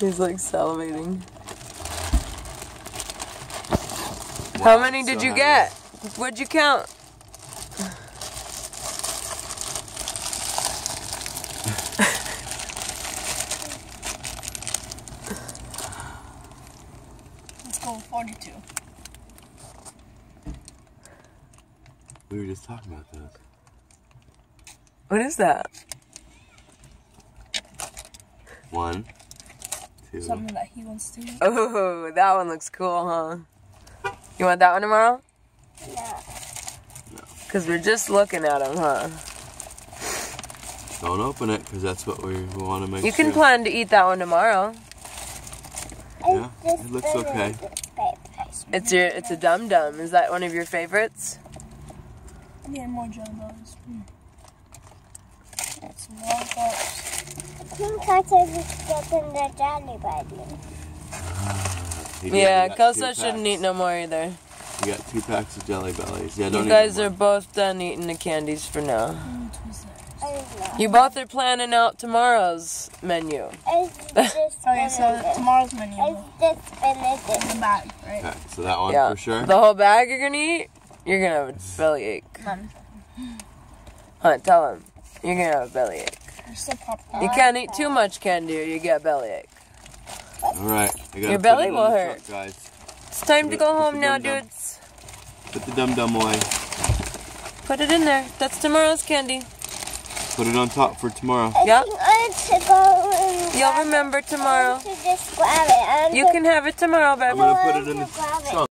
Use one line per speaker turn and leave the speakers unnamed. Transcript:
He's like salivating.
Wow,
How many did
so
you
heavy.
get? What'd you count?
Let's go 42.
We were just talking about those.
What is that?
1, 2.
Something that he wants to eat.
Oh, that one looks cool, huh? You want that one tomorrow?
No.
Because we're just looking at them, huh?
Don't open it, because that's what we want to make
You
sure.
can plan to eat that one tomorrow.
Yeah, it looks okay.
It's a Dum Dum. Is that one of your favorites?
Yeah, more jelly bellies. It's lollipops.
I think I just getting the jelly belly.
Yeah, Kelsa shouldn't eat no more either.
You got 2 packs of Jelly Bellies. Yeah, don't
You
eat
guys
no
are
more.
both done eating the candies for now.
I know.
You both are planning out tomorrow's menu.
It's this
Okay, so tomorrow's menu.
It's this spinach.
In the bag, right?
Okay, so that one
Yeah,
for sure.
the whole bag you're gonna eat. You're gonna have a bellyache.
None.
Hunt, tell him. You're gonna have a bellyache.
Just a popcorn.
You can't eat too much candy or you get bellyache.
All right, I gotta
Your
put
belly
it in
will
the
hurt.
truck, guys.
It's time to go
Put the
home now,
Dum Dum.
dudes.
Put the Dum Dum away.
Put it in there. That's tomorrow's candy.
Put it on top for tomorrow.
Yep.
I want to go and
You'll remember tomorrow.
to just grab it.
You can have it tomorrow, baby.
I'm gonna put it in the
grab it.
trunk.